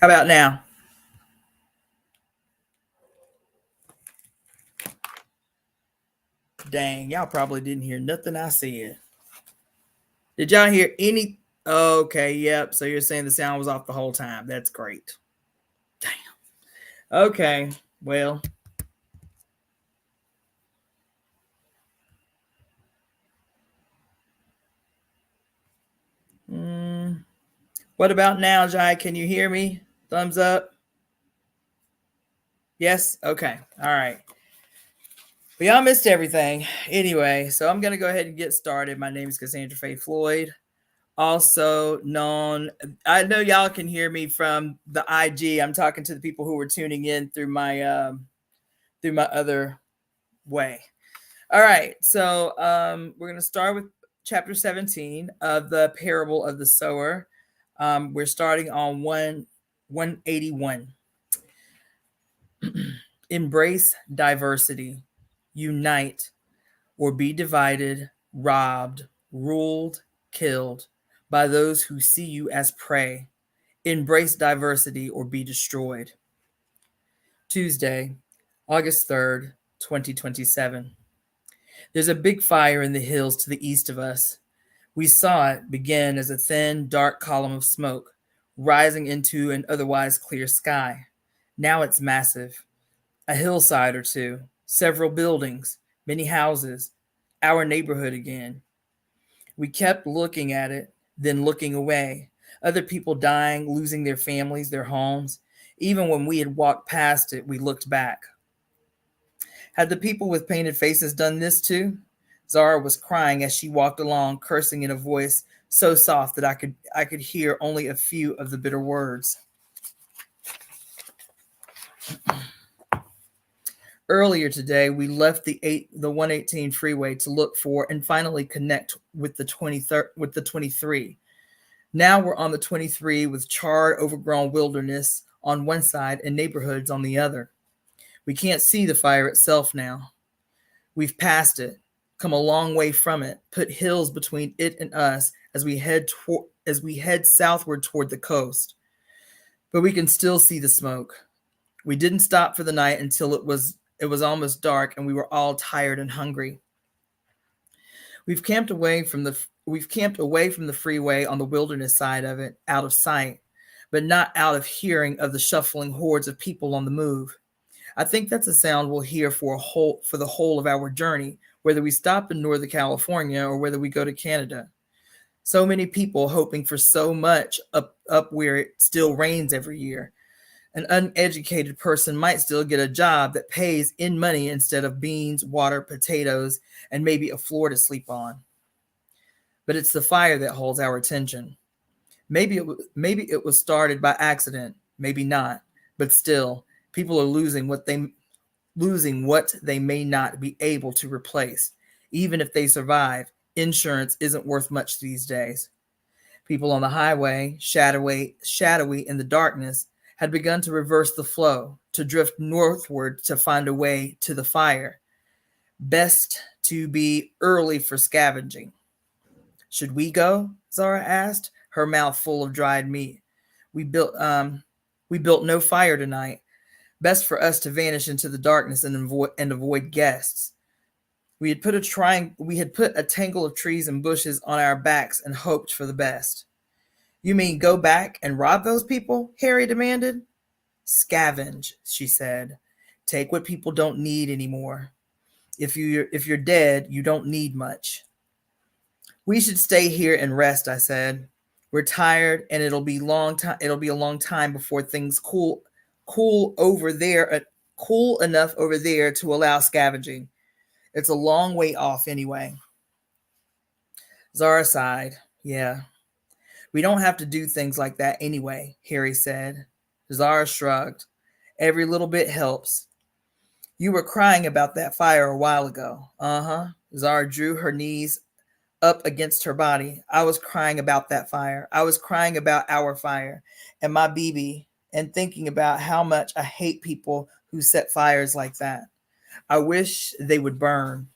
How about now? Dang, y'all probably didn't hear nothing I said. Did y'all hear any? Okay, yep. So you're saying the sound was off the whole time. That's great. Damn. Okay, well, mm, what about now, Jai? Can you hear me? Thumbs up. Yes. Okay. All right. Well, y'all missed everything. Anyway, so I'm gonna go ahead and get started. My name is Cassandra Floyd, also known. I know y'all can hear me from the IG. I'm talking to the people who were tuning in through my other way. All right, so we're going to start with chapter 17 of the parable of the sower. We're starting on 181. Embrace diversity, unite, or be divided, robbed, ruled, killed by those who see you as prey. Embrace diversity or be destroyed. Tuesday, August 3rd, 2027. There's a big fire in the hills to the east of us. We saw it begin as a thin, dark column of smoke, rising into an otherwise clear sky. Now it's massive. A hillside or two, several buildings, many houses, our neighborhood again. We kept looking at it, then looking away. Other people dying, losing their families, their homes. Even when we had walked past it, we looked back. Had the people with painted faces done this too? Zara was crying as she walked along, cursing in a voice so soft that I could hear only a few of the bitter words. Earlier today, we left the 118 freeway to look for and finally connect with the 23. Now we're on the 23 with charred, overgrown wilderness on one side and neighborhoods on the other. We can't see the fire itself now. We've passed it, come a long way from it, put hills between it and us as we head southward toward the coast. But we can still see the smoke. We didn't stop for the night until it was almost dark and we were all tired and hungry. We've camped away from the freeway on the wilderness side of it, out of sight, but not out of hearing of the shuffling hordes of people on the move. I think that's a sound we'll hear for the whole of our journey, whether we stop in Northern California or whether we go to Canada. So many people hoping for so much up where it still rains every year. An uneducated person might still get a job that pays in money instead of beans, water, potatoes, and maybe a floor to sleep on. But it's the fire that holds our attention. Maybe it was started by accident, maybe not, but still, people are losing what they may not be able to replace. Even if they survive, insurance isn't worth much these days. People on the highway, shadowy in the darkness, had begun to reverse the flow, to drift northward to find a way to the fire. Best to be early for scavenging. Should we go? Zara asked, her mouth full of dried meat. We built we built no fire tonight. Best for us to vanish into the darkness and avoid guests. We had put a tangle of trees and bushes on our backs and hoped for the best. You mean go back and rob those people? Harry demanded. Scavenge, she said. Take what people don't need anymore. If you're dead, you don't need much. We should stay here and rest, I said. We're tired and it'll be a long time before things cool over there cool enough over there to allow scavenging. It's a long way off anyway. Zara sighed. Yeah. We don't have to do things like that anyway, Harry said. Zara shrugged. Every little bit helps. You were crying about that fire a while ago. Uh-huh. Zara drew her knees up against her body. I was crying about that fire. I was crying about our fire and my BB and thinking about how much I hate people who set fires like that. I wish they would burn.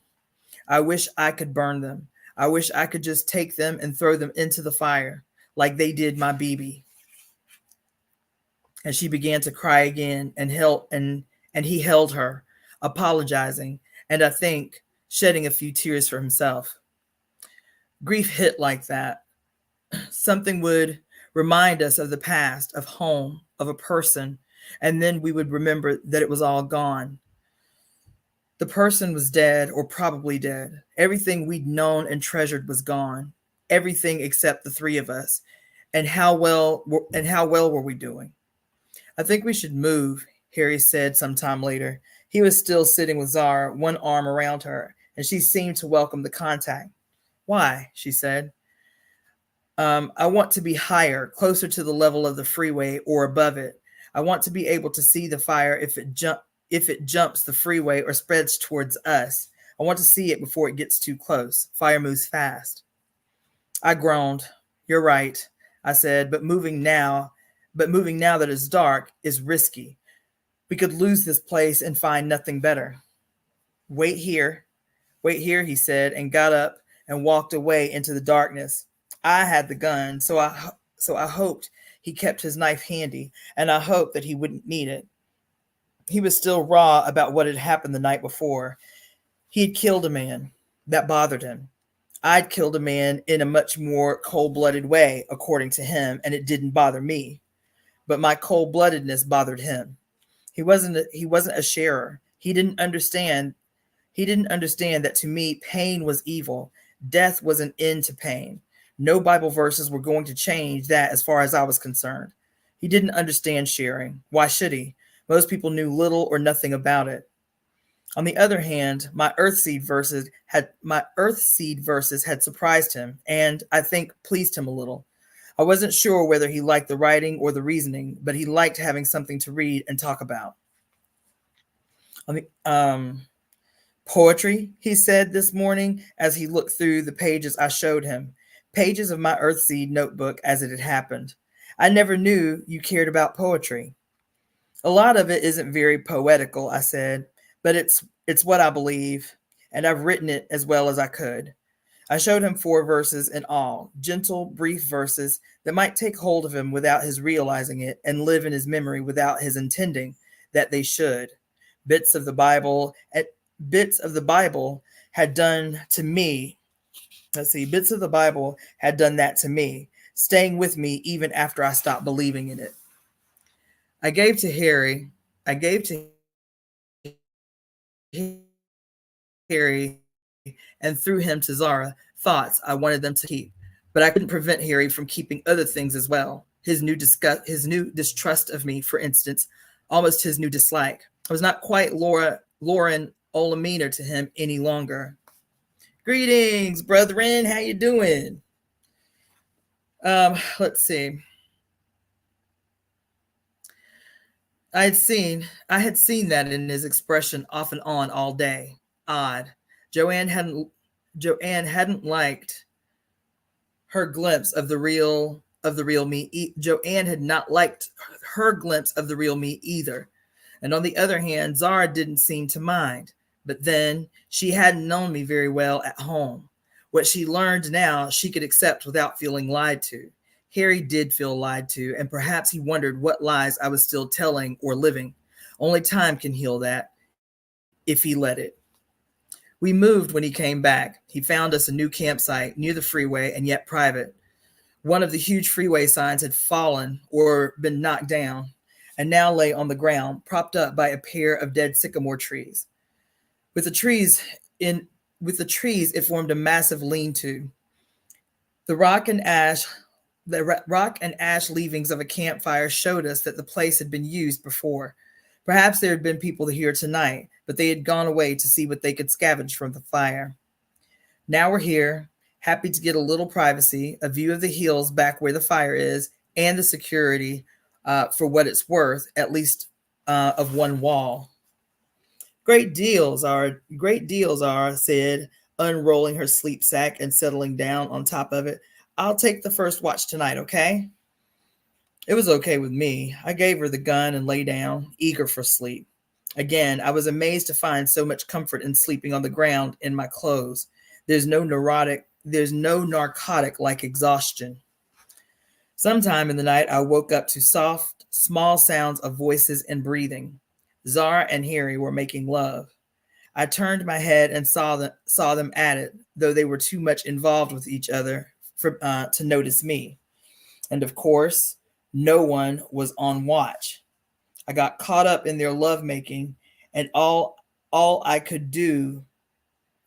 I wish I could burn them. I wish I could just take them and throw them into the fire like they did my BB. And she began to cry again, and he held her, apologizing, and I think shedding a few tears for himself. Grief hit like that. Something would remind us of the past, of home, of a person, and then we would remember that it was all gone. The person was dead, or probably dead. Everything we'd known and treasured was gone. Everything except the three of us. And how well were we doing? I think we should move, Harry said sometime later. He was still sitting with Zara, one arm around her, and she seemed to welcome the contact. Why? She said. I want to be higher, closer to the level of the freeway or above it. I want to be able to see the fire if it jumps the freeway or spreads towards us. I want to see it before it gets too close. Fire moves fast. I groaned. You're right, I said, but moving now that it's dark is risky. We could lose this place and find nothing better. Wait here, he said, and got up and walked away into the darkness. I had the gun, so I hoped he kept his knife handy, and I hoped that he wouldn't need it. He was still raw about what had happened the night before. He had killed a man. That bothered him. I'd killed a man in a much more cold-blooded way, according to him, and it didn't bother me. But my cold-bloodedness bothered him. He wasn't a sharer. He didn't understand that to me pain was evil. Death was an end to pain. No Bible verses were going to change that as far as I was concerned. He didn't understand sharing. Why should he? Most people knew little or nothing about it. On the other hand, my earthseed verses had surprised him and, I think, pleased him a little. I wasn't sure whether he liked the writing or the reasoning, but he liked having something to read and talk about. Poetry, he said this morning as he looked through the pages I showed him. Pages of my earthseed notebook as it had happened. I never knew you cared about poetry. A lot of it isn't very poetical, I said, but it's what I believe, and I've written it as well as I could. I showed him 4 verses in all, gentle, brief verses that might take hold of him without his realizing it and live in his memory without his intending that they should. Bits of the Bible had done to me. Bits of the Bible had done that to me, staying with me even after I stopped believing in it. I gave to Harry and through him to Zara thoughts I wanted them to keep, but I couldn't prevent Harry from keeping other things as well. His new distrust of me, for instance, almost his new dislike. I was not quite Lauren Olamina to him any longer. Greetings, brethren. How you doing? Let's see. I had seen that in his expression off and on all day. Odd. Joanne hadn't liked her glimpse of the real me. Joanne had not liked her glimpse of the real me either. And on the other hand, Zara didn't seem to mind. But then she hadn't known me very well at home. What she learned now, she could accept without feeling lied to. Harry did feel lied to, and perhaps he wondered what lies I was still telling or living. Only time can heal that, if he let it. We moved when he came back. He found us a new campsite near the freeway and yet private. One of the huge freeway signs had fallen or been knocked down and now lay on the ground, propped up by a pair of dead sycamore trees. With the trees, it formed a massive lean-to. The rock and ash leavings of a campfire showed us that the place had been used before. Perhaps there had been people here tonight, but they had gone away to see what they could scavenge from the fire. Now we're here, happy to get a little privacy, a view of the hills back where the fire is, and the security, for what it's worth, at least of one wall. Great deals are, said, unrolling her sleep sack and settling down on top of it. I'll take the first watch tonight, okay? It was okay with me. I gave her the gun and lay down, eager for sleep. Again, I was amazed to find so much comfort in sleeping on the ground in my clothes. There's no narcotic like exhaustion. Sometime in the night, I woke up to soft, small sounds of voices and breathing. Zara and Harry were making love. I turned my head and saw them at it, though they were too much involved with each other to notice me. And of course, no one was on watch. I got caught up in their lovemaking, and all I could do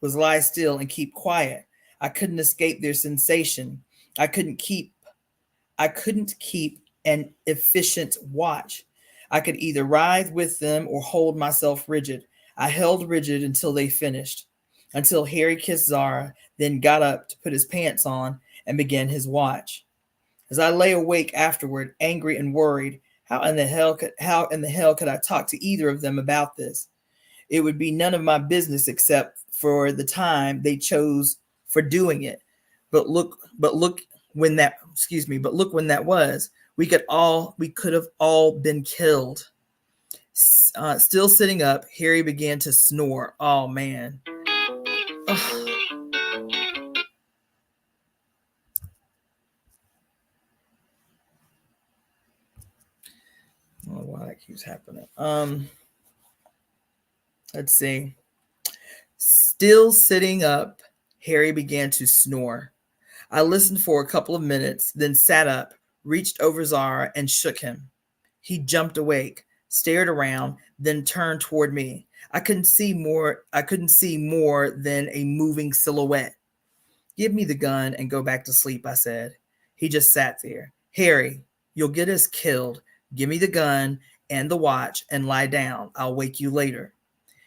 was lie still and keep quiet. I couldn't escape their sensation. I couldn't keep an efficient watch. I could either writhe with them or hold myself rigid. I held rigid until they finished, until Harry kissed Zara, then got up to put his pants on and began his watch. As I lay awake afterward, angry and worried, how in the hell could I talk to either of them about this? It would be none of my business except for the time they chose for doing it. But look when that was. We could have all been killed. Still sitting up, Harry began to snore. Oh man. Ugh. I don't know why that keeps happening. Let's see. Still sitting up, Harry began to snore. I listened for a couple of minutes, then sat up, reached over Zara, and shook him. He jumped awake, stared around, then turned toward me. I couldn't see more than a moving silhouette. Give me the gun and go back to sleep, I said. He just sat there. Harry, you'll get us killed. Give me the gun and the watch and lie down. I'll wake you later.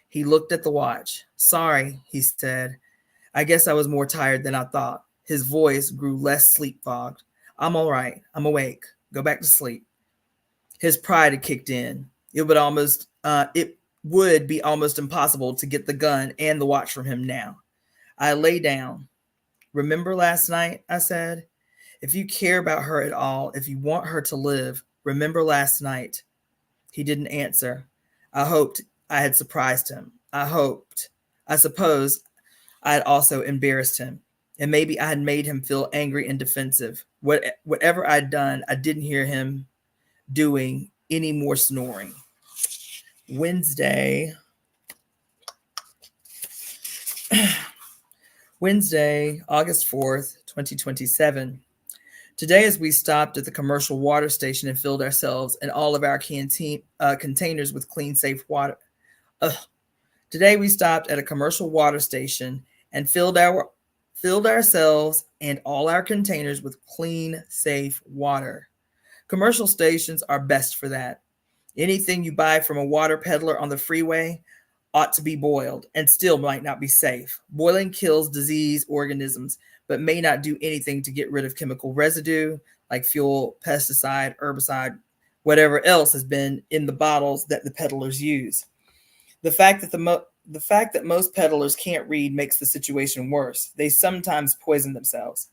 He looked at the watch. Sorry, he said. I guess I was more tired than I thought. His voice grew less sleep-fogged. I'm all right. I'm awake. Go back to sleep. His pride had kicked in. It would be almost impossible to get the gun and the watch from him now. I lay down. Remember last night, I said. If you care about her at all, if you want her to live, remember last night. He didn't answer. I hoped I had surprised him. I suppose I had also embarrassed him. And maybe I had made him feel angry and defensive. Whatever I'd done, I didn't hear him doing any more snoring. Wednesday, August 4th, 2027. Today, as we stopped at the commercial water station and filled ourselves and all of our containers with clean, safe water. Today, we stopped at a commercial water station and filled ourselves and all our containers with clean, safe water. Commercial stations are best for that. Anything you buy from a water peddler on the freeway ought to be boiled and still might not be safe. Boiling kills disease organisms, but may not do anything to get rid of chemical residue like fuel, pesticide, herbicide, whatever else has been in the bottles that the peddlers use. The fact that most peddlers can't read makes the situation worse. They sometimes poison themselves.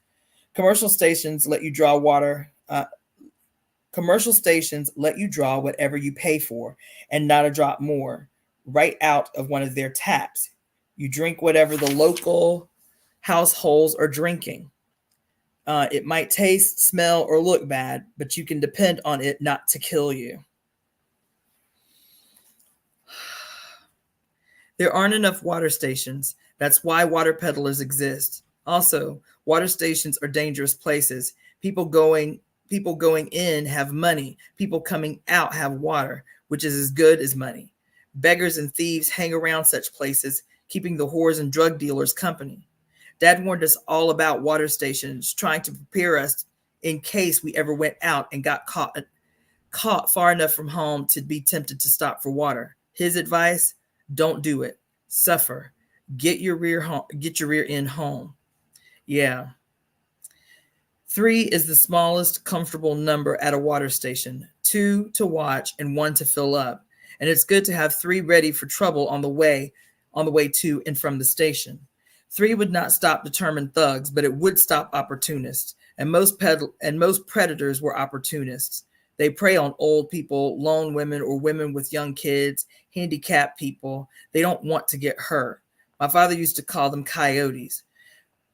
Commercial stations let you draw whatever you pay for and not a drop more, right out of one of their taps. You drink whatever the local households are drinking. It might taste, smell, or look bad, but you can depend on it not to kill you. There aren't enough water stations. That's why water peddlers exist. Also, water stations are dangerous places. People going in have money. People coming out have water, which is as good as money. Beggars and thieves hang around such places, keeping the whores and drug dealers company. Dad warned us all about water stations, trying to prepare us in case we ever went out and got caught far enough from home to be tempted to stop for water. His advice: don't do it. Suffer. Get your rear end home. Yeah. 3 is the smallest comfortable number at a water station. 2 to watch and 1 to fill up. And it's good to have 3 ready for trouble on the way to and from the station. 3 would not stop determined thugs, but it would stop opportunists. And most predators were opportunists. They prey on old people, lone women, or women with young kids, handicapped people. They don't want to get hurt. My father used to call them coyotes.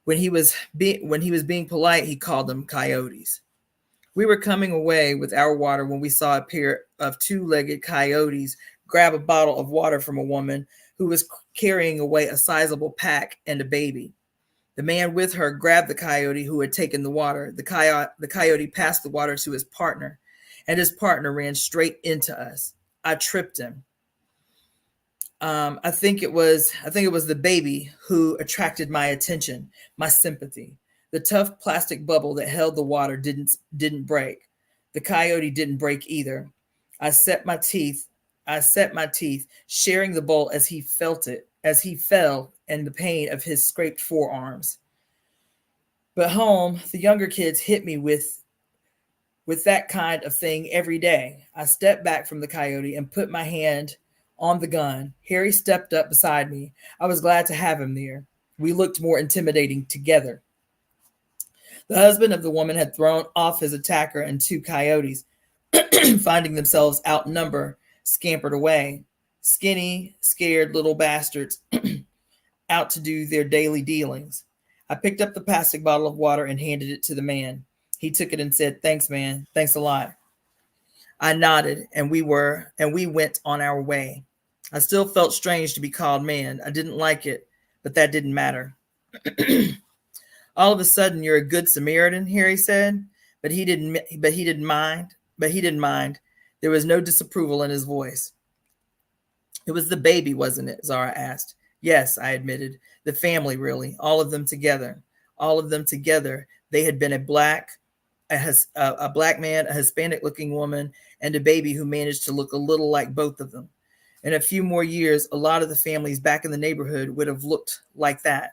When he was being polite, he called them coyotes. We were coming away with our water when we saw a pair of two-legged coyotes grab a bottle of water from a woman who was carrying away a sizable pack and a baby. The man with her grabbed the coyote who had taken the water. The coyote passed the water to his partner, and his partner ran straight into us. I tripped him. I think it was the baby who attracted my attention, my sympathy. The tough plastic bubble that held the water didn't break. The coyote didn't break either. I set my teeth. I set my teeth, sharing the bowl as he fell, and the pain of his scraped forearms. But home, the younger kids hit me with that kind of thing every day. I stepped back from the coyote and put my hand on the gun. Harry stepped up beside me. I was glad to have him there. We looked more intimidating together. The husband of the woman had thrown off his attacker, and two coyotes, finding themselves outnumbered, scampered away. Skinny, scared little bastards out to do their daily dealings. I picked up the plastic bottle of water and handed it to the man. He took it and said, "Thanks, man. Thanks a lot." I nodded, and we went on our way. I still felt strange to be called man. I didn't like it, but that didn't matter. All of a sudden, you're a good Samaritan, Harry said, but he didn't mind. There was no disapproval in his voice. It was the baby, wasn't it? Zara asked. Yes, I admitted. The family, really. All of them together. All of them together. They had been a black man, a Hispanic-looking woman, and a baby who managed to look a little like both of them. In a few more years, a lot of the families back in the neighborhood would have looked like that.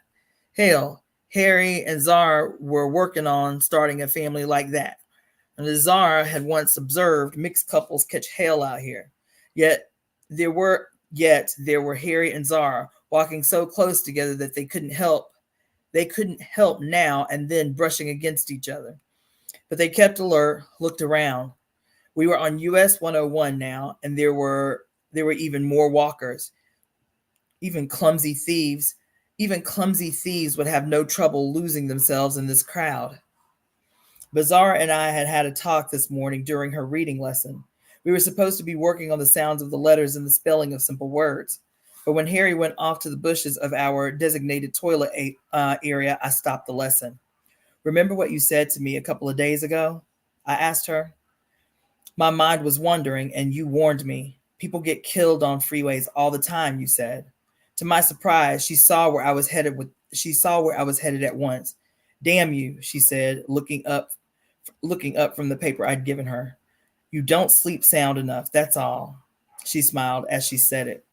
Hell, Harry and Zara were working on starting a family like that. And Zara had once observed mixed couples catch hell out here. Yet there were Harry and Zara walking so close together that they couldn't help now and then brushing against each other. But they kept alert, looked around. We were on US 101 now, and there were even more walkers. Even clumsy thieves would have no trouble losing themselves in this crowd. Zara and I had a talk this morning during her reading lesson. We were supposed to be working on the sounds of the letters and the spelling of simple words. But when Harry went off to the bushes of our designated toilet area, I stopped the lesson. Remember what you said to me a couple of days ago? I asked her. My mind was wandering, and you warned me. People get killed on freeways all the time, you said. To my surprise, she saw where I was headed at once. Damn you, she said, looking up from the paper I'd given her. You don't sleep sound enough, that's all. She smiled as she said it.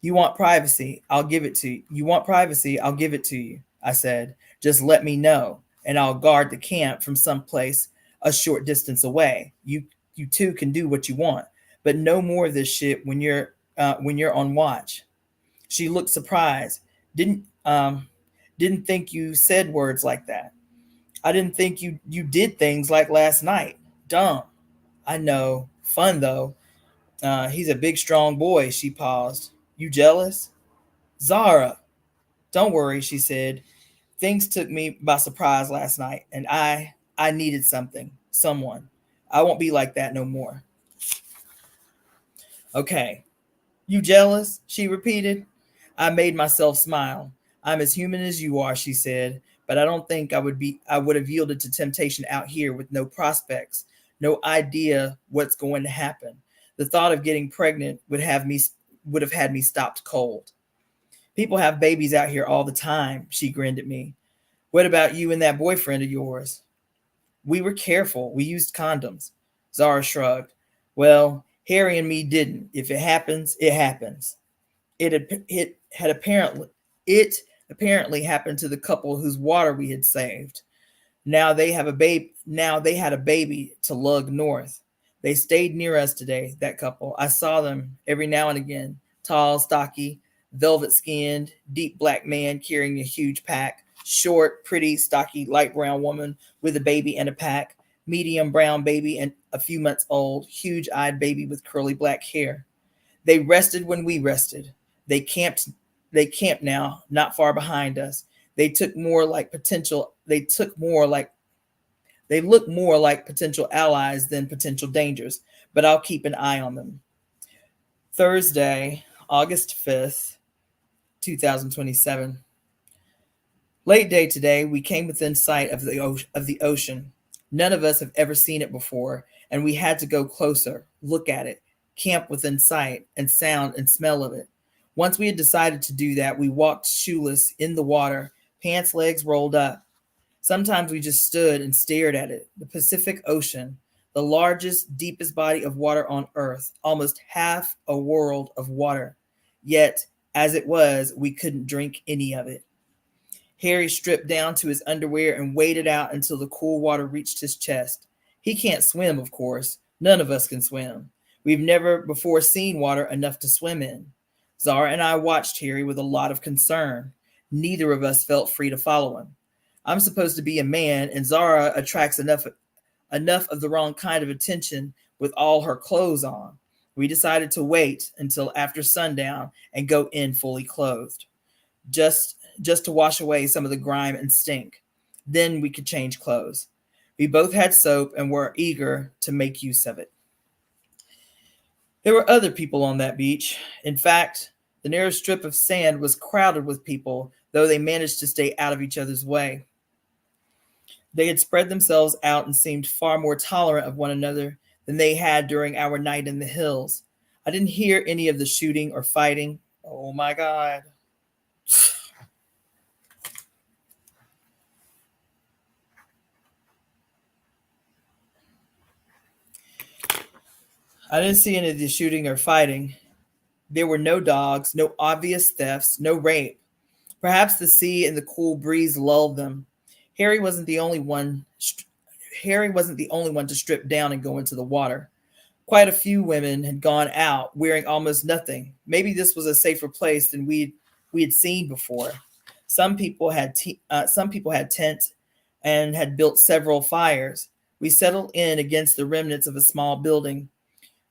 You want privacy, I'll give it to you. You want privacy, I'll give it to you, I said. Just let me know, and I'll guard the camp from someplace a short distance away. You two can do what you want, but no more of this shit when you're on watch. She looked surprised. Didn't think you said words like that. I didn't think you did things like last night. Dumb. I know. Fun though. He's a big strong boy. She paused. You jealous? Zara. Don't worry, she said. Things took me by surprise last night, and I needed someone. I won't be like that no more. Okay. You jealous? She repeated. I made myself smile. I'm as human as you are, she said, but I don't think I would have yielded to temptation out here with no prospects, no idea what's going to happen. The thought of getting pregnant would have had me stopped cold. People have babies out here all the time, she grinned at me. What about you and that boyfriend of yours? We were careful. We used condoms. Zara shrugged. Well, Harry and me didn't. If it happens, it happens. It apparently happened to the couple whose water we had saved. Now they had a baby to lug north. They stayed near us today, that couple. I saw them every now and again. Tall, stocky, velvet-skinned, deep black man carrying a huge pack. Short, pretty, stocky, light brown woman with a baby and a pack. Medium brown baby and a few months old. Huge-eyed baby with curly black hair. They rested when we rested. They camped now, not far behind us. They took more like They look more like potential allies than potential dangers, but I'll keep an eye on them. Thursday, August 5th, 2027. Late day today, we came within sight of the ocean. None of us have ever seen it before, and we had to go closer, look at it, camp within sight, and sound and smell of it. Once we had decided to do that, we walked shoeless in the water, pants legs rolled up. Sometimes we just stood and stared at it. The Pacific Ocean, the largest, deepest body of water on Earth, almost half a world of water. Yet, as it was, we couldn't drink any of it. Harry stripped down to his underwear and waded out until the cool water reached his chest. He can't swim, of course. None of us can swim. We've never before seen water enough to swim in. Zara and I watched Harry with a lot of concern. Neither of us felt free to follow him. I'm supposed to be a man, and Zara attracts enough of the wrong kind of attention with all her clothes on. We decided to wait until after sundown and go in fully clothed, just to wash away some of the grime and stink. Then we could change clothes. We both had soap and were eager to make use of it. There were other people on that beach. In fact, the narrow strip of sand was crowded with people, though they managed to stay out of each other's way. They had spread themselves out and seemed far more tolerant of one another than they had during our night in the hills. I didn't hear any of the shooting or fighting. Oh my God. I didn't see any of the shooting or fighting. There were no dogs, no obvious thefts, no rape. Perhaps the sea and the cool breeze lulled them. Harry wasn't the only one. Harry wasn't the only one to strip down and go into the water. Quite a few women had gone out wearing almost nothing. Maybe this was a safer place than we had seen before. Some people had tents and had built several fires. We settled in against the remnants of a small building.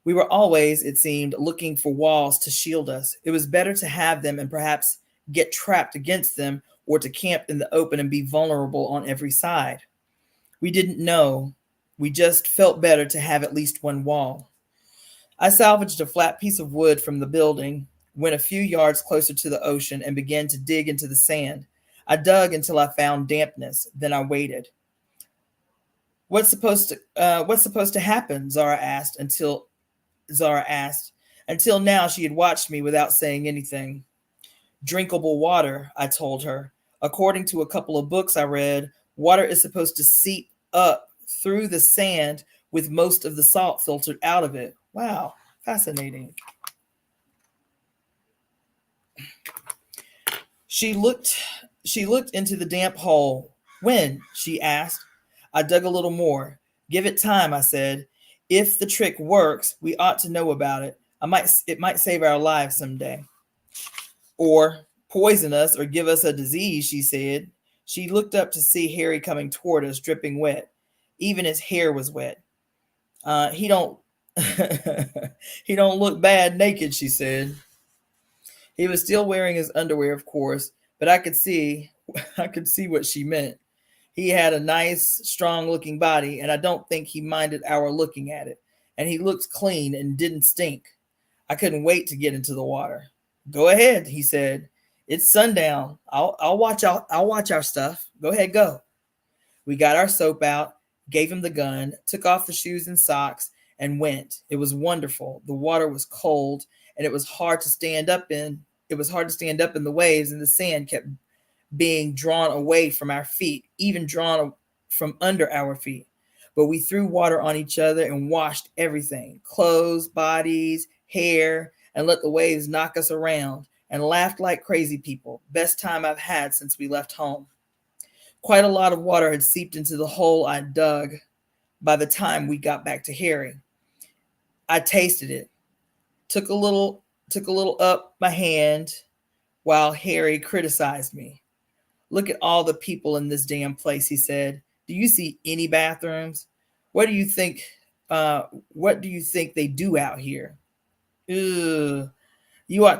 We were always, it seemed, looking for walls to shield us. It was better to have them and perhaps get trapped against them, or to camp in the open and be vulnerable on every side. We didn't know. We just felt better to have at least one wall. I salvaged a flat piece of wood from the building, went a few yards closer to the ocean, and began to dig into the sand. I dug until I found dampness. Then I waited. What's supposed to happen? Zara asked. Until now, she had watched me without saying anything. Drinkable water, I told her. According to a couple of books I read, water is supposed to seep up through the sand with most of the salt filtered out of it. Wow, fascinating. She looked into the damp hole. When? She asked. I dug a little more. Give it time, I said. If the trick works, we ought to know about it. It might save our lives someday. Or poison us or give us a disease, she said. She looked up to see Harry coming toward us, dripping wet. Even his hair was wet. He don't he don't look bad naked, she said. He was still wearing his underwear, of course, but I could see what she meant. He had a nice, strong-looking body, and I don't think he minded our looking at it. And he looked clean and didn't stink. I couldn't wait to get into the water. Go ahead, he said. It's sundown. I'll watch our stuff. Go ahead, go. We got our soap out, gave him the gun, took off the shoes and socks, and went. It was wonderful. The water was cold, and it was hard to stand up in. It was hard to stand up in the waves, and the sand kept being drawn away from our feet, even drawn from under our feet. But we threw water on each other and washed everything, clothes, bodies, hair, and let the waves knock us around, and laughed like crazy people. Best time I've had since we left home. Quite a lot of water had seeped into the hole I dug by the time we got back to Harry. I tasted it, took a little up my hand while Harry criticized me. Look at all the people in this damn place, he said. Do you see any bathrooms? What do you think they do out here? Ugh. You ought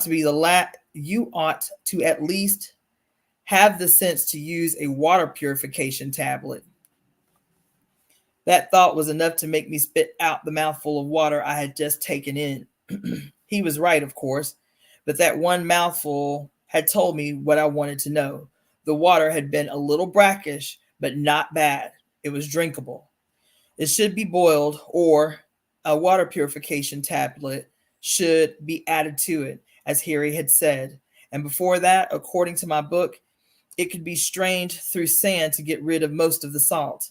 to at least have the sense to use a water purification tablet. That thought was enough to make me spit out the mouthful of water I had just taken in. He was right, of course, but that one mouthful had told me what I wanted to know. The water had been a little brackish, but not bad. It was drinkable. It should be boiled, or a water purification tablet should be added to it, as Harry had said. And before that, according to my book, it could be strained through sand to get rid of most of the salt.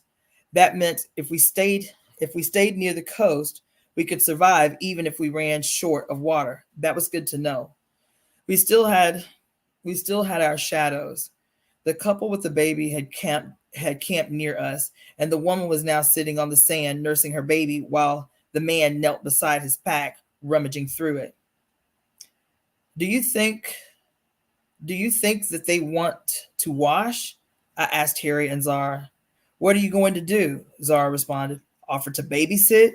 That meant if we stayed near the coast, we could survive even if we ran short of water. That was good to know. We still had we still had our shadows. The couple with the baby had camped near us, and the woman was now sitting on the sand nursing her baby while the man knelt beside his pack, rummaging through it. Do you think do you think that they want to wash? I asked Harry and Zara. What are you going to do? Zara responded. Offer to babysit?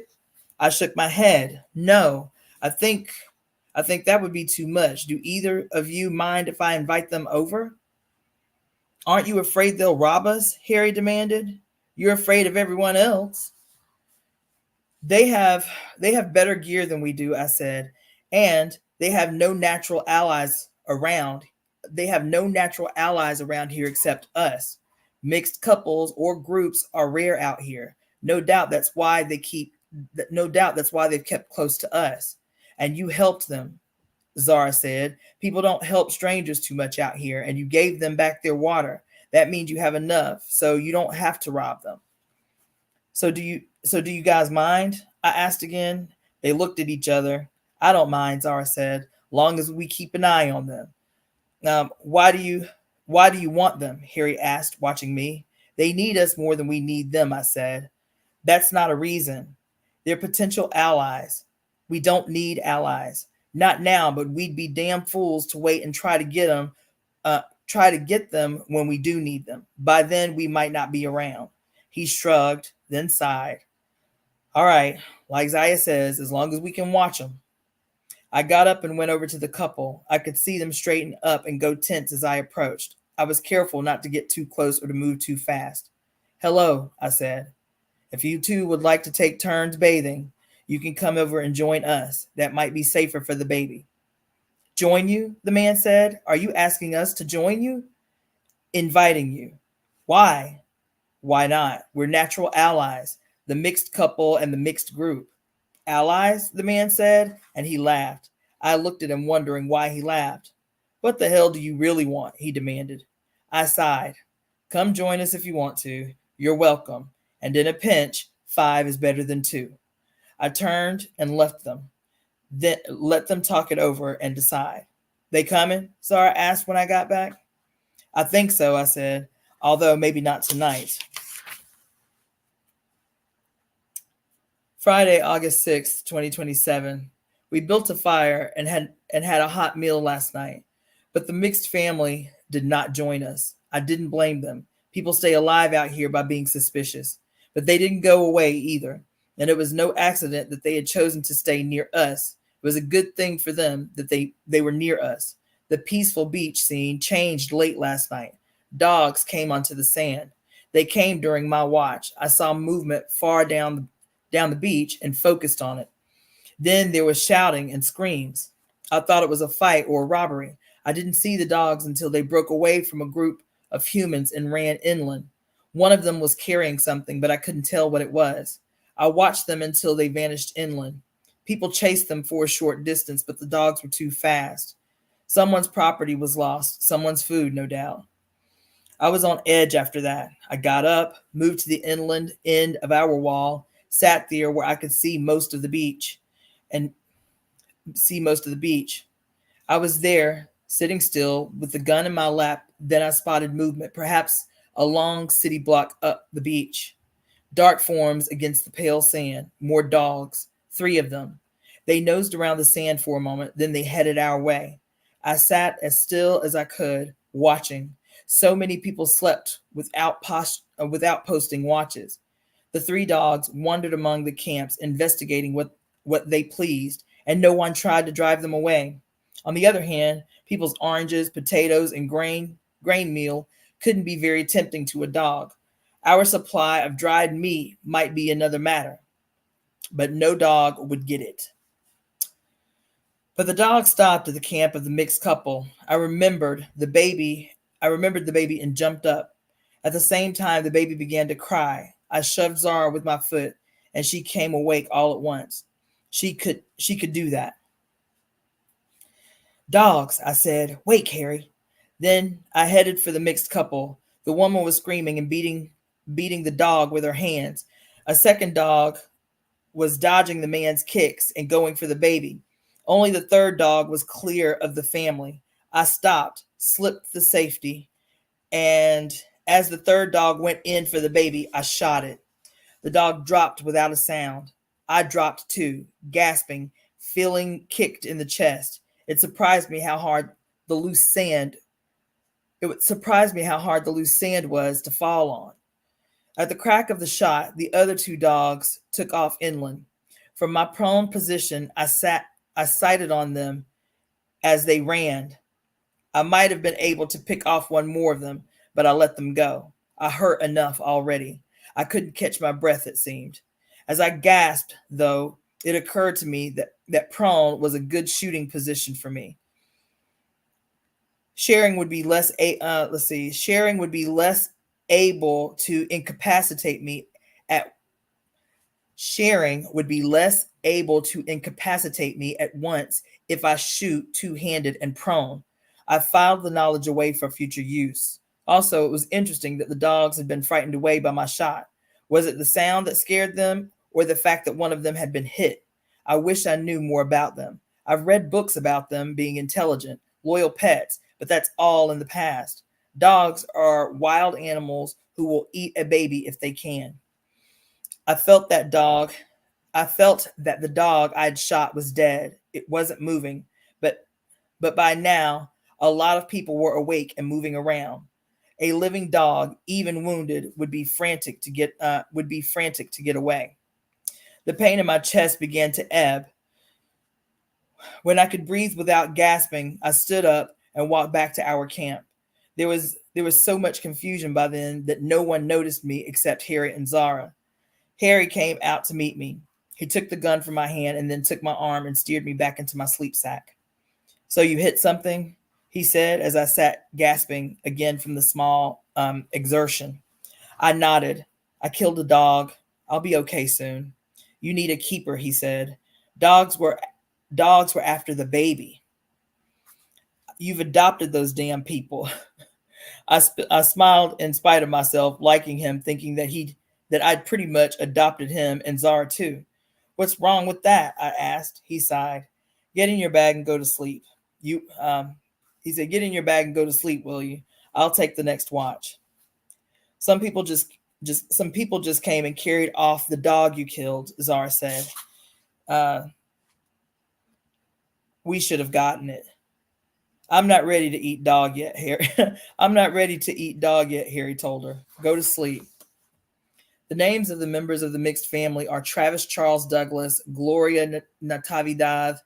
I shook my head. No, I think I think that would be too much. Do either of you mind if I invite them over? Aren't you afraid they'll rob us? Harry demanded. You're afraid of everyone else. They have they have better gear than we do, I said, and they have no natural allies around. They have no natural allies around here except us. Mixed couples or groups are rare out here. No doubt that's why they've kept close to us. And you helped them, Zara said. People don't help strangers too much out here, and you gave them back their water. That means you have enough, so you don't have to rob them. So do you guys mind? I asked again. They looked at each other. I don't mind, Zara said, long as we keep an eye on them. Why do you want them? Harry asked, watching me. They need us more than we need them, I said. That's not a reason. They're potential allies. We don't need allies. Not now, but we'd be damn fools to wait and try to get them when we do need them. By then we might not be around. He shrugged, then sighed. All right, like Zaya says, as long as we can watch them. I got up and went over to the couple. I could see them straighten up and go tense as I approached. I was careful not to get too close or to move too fast. Hello, I said. If you two would like to take turns bathing, you can come over and join us. That might be safer for the baby. Join you? The man said. Are you asking us to join you? Inviting you. Why? Why not? We're natural allies, the mixed couple and the mixed group. Allies? The man said, and he laughed. I looked at him, wondering why he laughed. What the hell do you really want? He demanded. I sighed. Come join us if you want to. You're welcome. And in a pinch, 5 is better than 2. I turned and left them. Then let them talk it over and decide. They coming? Zara asked when I got back. I think so, I said, although maybe not tonight. Friday, August 6th, 2027. We built a fire and had a hot meal last night, but the mixed family did not join us. I didn't blame them. People stay alive out here by being suspicious, but they didn't go away either. And it was no accident that they had chosen to stay near us. It was a good thing for them that they were near us. The peaceful beach scene changed late last night. Dogs came onto the sand. They came during my watch. I saw movement far down the beach and focused on it. Then there was shouting and screams. I thought it was a fight or a robbery. I didn't see the dogs until they broke away from a group of humans and ran inland. One of them was carrying something, but I couldn't tell what it was. I watched them until they vanished inland. People chased them for a short distance, but the dogs were too fast. Someone's property was lost, someone's food, no doubt. I was on edge after that. I got up, moved to the inland end of our wall, sat there where I could see most of the beach. I was there, sitting still, with the gun in my lap. Then I spotted movement, perhaps a long city block up the beach. Dark forms against the pale sand. More dogs, 3 of them. They nosed around the sand for a moment, then they headed our way. I sat as still as I could, watching. So many people slept without posting watches. The 3 dogs wandered among the camps, investigating what they pleased, and no one tried to drive them away. On the other hand, people's oranges, potatoes, and grain meal couldn't be very tempting to a dog. Our supply of dried meat might be another matter, but no dog would get it. But the dog stopped at the camp of the mixed couple. I remembered the baby and jumped up. At the same time, the baby began to cry. I shoved Zara with my foot, and she came awake all at once. She could do that. Dogs, I said. Wake, Harry. Then I headed for the mixed couple. The woman was screaming and beating the dog with her hands. A second dog was dodging the man's kicks and going for the baby. Only the third dog was clear of the family. I stopped, slipped the safety, and as the third dog went in for the baby, I shot it. The dog dropped without a sound. I dropped too, gasping, feeling kicked in the chest. It surprised me how hard the loose sand was to fall on. At the crack of the shot, the other two dogs took off inland. From my prone position, I sighted on them as they ran. I might have been able to pick off one more of them, but I let them go. I hurt enough already. I couldn't catch my breath, it seemed. As I gasped, though, it occurred to me that prone was a good shooting position for me. Sharing would be less able to incapacitate me at once if I shoot two-handed and prone. I filed the knowledge away for future use. Also, it was interesting that the dogs had been frightened away by my shot. Was it the sound that scared them, or the fact that one of them had been hit? I wish I knew more about them. I've read books about them being intelligent, loyal pets, but that's all in the past. Dogs are wild animals who will eat a baby if they can. I felt that the dog I'd shot was dead. It wasn't moving, but by now, a lot of people were awake and moving around. A living dog, even wounded, would be frantic to get away. The pain in my chest began to ebb. When I could breathe without gasping, I stood up and walked back to our camp. There was so much confusion by then that no one noticed me except Harry and Zara. Harry came out to meet me. He took the gun from my hand and then took my arm and steered me back into my sleep sack. So you hit something? He said as I sat gasping again from the small exertion. I nodded. I killed a dog. I'll be okay soon. You need a keeper, he said. Dogs were after the baby. You've adopted those damn people. I smiled in spite of myself, liking him, thinking that I'd pretty much adopted him and Zara too. What's wrong with that? I asked. He sighed. Get in your bag and go to sleep. He said, get in your bag and go to sleep, will you? I'll take the next watch. Some people just came and carried off the dog you killed, Zara said. We should have gotten it. I'm not ready to eat dog yet, Harry. I'm not ready to eat dog yet, Harry told her. Go to sleep. The names of the members of the mixed family are Travis Charles Douglas, Gloria Natividad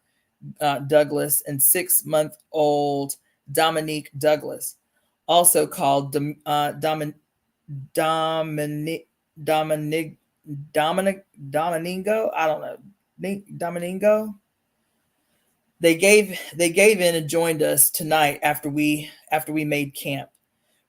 Douglas, and 6-month-old Dominique Douglas, also called Domingo. I don't know. Domingo. They gave in and joined us tonight after we made camp.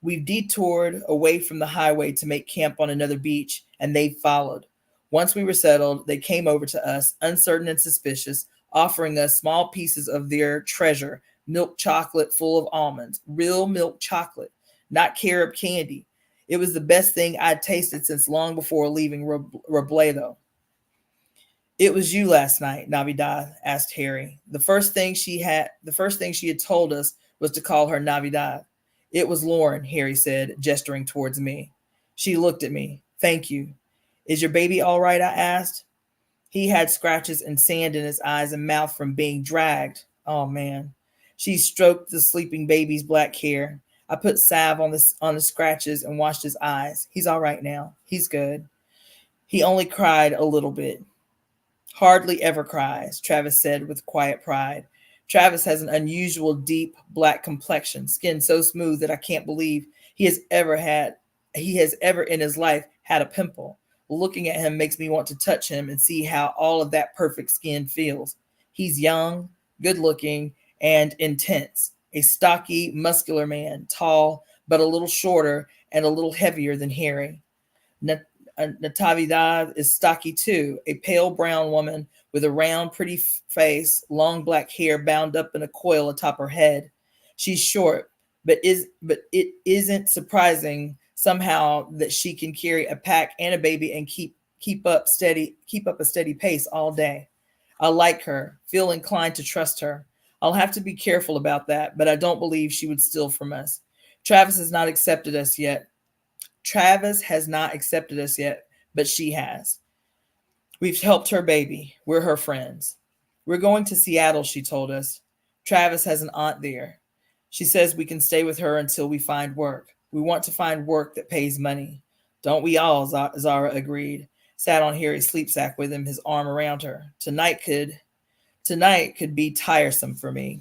We've detoured away from the highway to make camp on another beach, and they followed. Once we were settled, they came over to us, uncertain and suspicious, offering us small pieces of their treasure, milk chocolate full of almonds, real milk chocolate, not carob candy. It was the best thing I'd tasted since long before leaving Robledo. It was you last night, Navidad, asked Harry. The first thing she had told us was to call her Navidad. It was Lauren, Harry said, gesturing towards me. She looked at me. Thank you. Is your baby all right? I asked. He had scratches and sand in his eyes and mouth from being dragged. Oh, man. She stroked the sleeping baby's black hair. I put salve on the scratches and washed his eyes. He's all right now. He's good. He only cried a little bit. Hardly ever cries, Travis said with quiet pride. Travis has an unusual deep black complexion, skin so smooth that I can't believe he has ever had he has ever in his life had a pimple. Looking at him makes me want to touch him and see how all of that perfect skin feels. He's young, good looking, and intense. A stocky, muscular man, tall, but a little shorter and a little heavier than Harry. Natividad is stocky too, a pale brown woman with a round, pretty face, long black hair bound up in a coil atop her head. She's short, but it isn't surprising somehow that she can carry a pack and a baby and keep up a steady pace all day. I like her, feel inclined to trust her. I'll have to be careful about that, but I don't believe she would steal from us. Travis has not accepted us yet. But she has. We've helped her baby. We're her friends. We're going to Seattle, she told us. Travis has an aunt there. She says we can stay with her until we find work. We want to find work that pays money. Don't we all, Zara agreed. Sat on Harry's sleep sack with him, his arm around her. Tonight could be tiresome for me.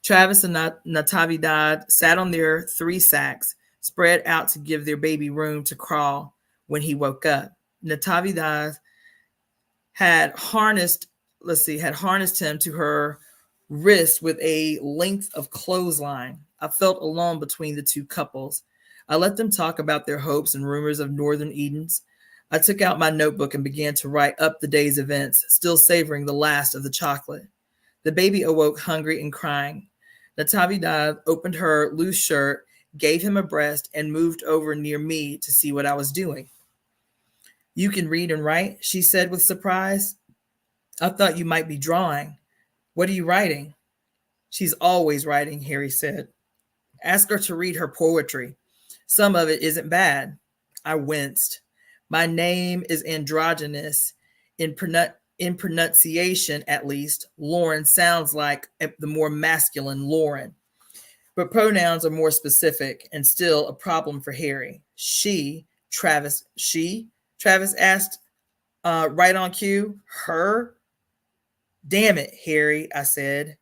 Travis and Natividad sat on their 3 sacks, spread out to give their baby room to crawl when he woke up. Natividad had harnessed him to her wrist with a length of clothesline. I felt alone between the 2 couples. I let them talk about their hopes and rumors of Northern Edens. I took out my notebook and began to write up the day's events, still savoring the last of the chocolate. The baby awoke hungry and crying. Natividad opened her loose shirt, gave him a breast, and moved over near me to see what I was doing. You can read and write, she said with surprise. I thought you might be drawing. What are you writing? She's always writing, Harry said. Ask her to read her poetry. Some of it isn't bad. I winced. My name is androgynous. In pronunciation, at least, Lauren sounds like the more masculine Lauren. But pronouns are more specific and still a problem for Harry. Travis asked right on cue. Her? Damn it, Harry, I said.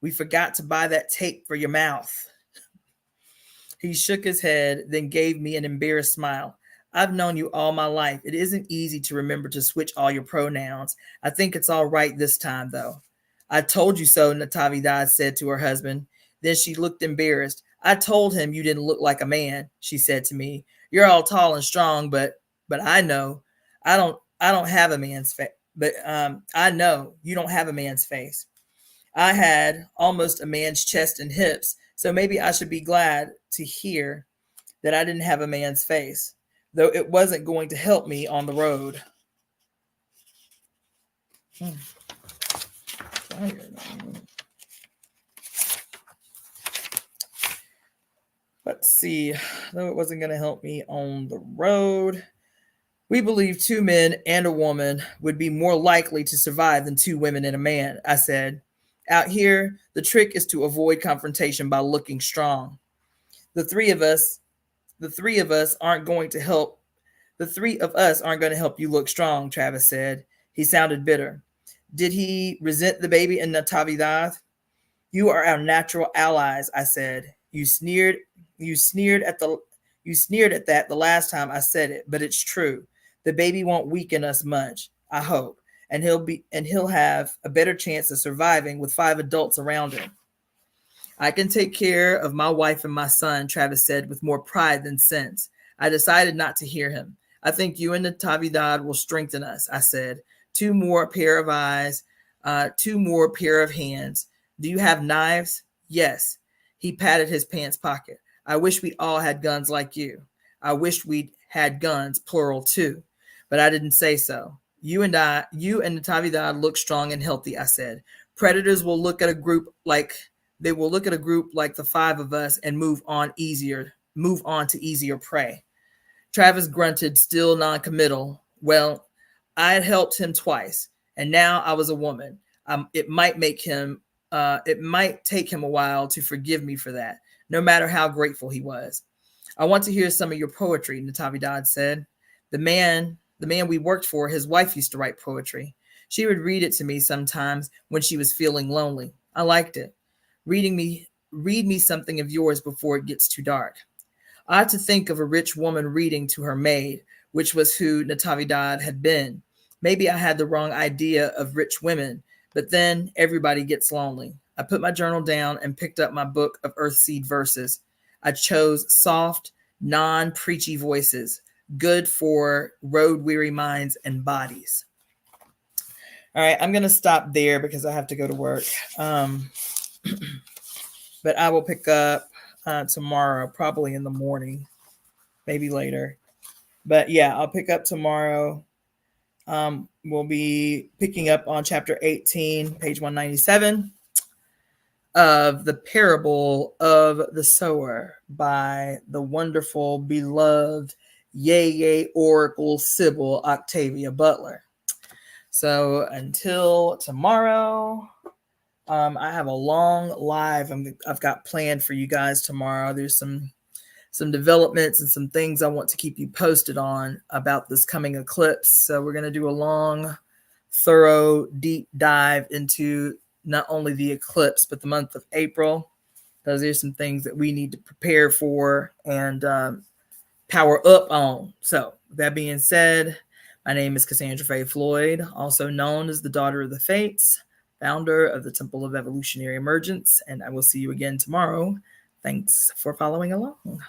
We forgot to buy that tape for your mouth. He shook his head, then gave me an embarrassed smile. I've known you all my life. It isn't easy to remember to switch all your pronouns. I think it's all right this time, though. I told you so, Natividad said to her husband. Then she looked embarrassed. I told him you didn't look like a man, she said to me. You're all tall and strong, but I know. I don't have a man's face. But I know you don't have a man's face. I had almost a man's chest and hips, so maybe I should be glad to hear that I didn't have a man's face, though it wasn't going to help me on the road. Let's see, though it wasn't going to help me on the road. We believe 2 men and a woman would be more likely to survive than 2 women and a man, I said. Out here, the trick is to avoid confrontation by looking strong. The three of us aren't going to help you look strong, Travis said. He sounded bitter. Did he resent the baby in Natividad? You are our natural allies, I said. You sneered at that the last time I said it, but it's true. The baby won't weaken us much, I hope, and he'll have a better chance of surviving with 5 adults around him. I can take care of my wife and my son, Travis said with more pride than sense. I decided not to hear him. I think you and Natividad will strengthen us, I said. 2 more pair of eyes, 2 more pair of hands. Do you have knives? Yes. He patted his pants pocket. I wish we all had guns like you. I wished we'd had guns, plural, too. But I didn't say so. You and Natividad look strong and healthy, I said. Predators will look at a group like the 5 of us and move on to easier prey. Travis grunted, still non-committal. Well, I had helped him twice, and now I was a woman. It might take him a while to forgive me for that, no matter how grateful he was. I want to hear some of your poetry, Natividad said. The man we worked for, his wife used to write poetry. She would read it to me sometimes when she was feeling lonely. I liked it. Read me something of yours before it gets too dark. I had to think of a rich woman reading to her maid, which was who Natividad had been. Maybe I had the wrong idea of rich women, but then everybody gets lonely. I put my journal down and picked up my book of Earthseed verses. I chose soft, non preachy voices, good for road weary minds and bodies. All right, I'm going to stop there because I have to go to work. But I will pick up tomorrow, probably in the morning, maybe later. But yeah, I'll pick up tomorrow. We'll be picking up on chapter 18, page 197 of the parable of the sower by the wonderful, beloved, yay Oracle Sybil Octavia Butler. So until tomorrow, I have a long live I've got planned for you guys tomorrow. There's some developments and some things I want to keep you posted on about this coming eclipse. So we're going to do a long, thorough, deep dive into not only the eclipse, but the month of April. Those are some things that we need to prepare for and power up on. So with that being said, my name is Cassandra Floyd, also known as the Daughter of the Fates, founder of the Temple of Evolutionary Emergence, and I will see you again tomorrow. Thanks for following along.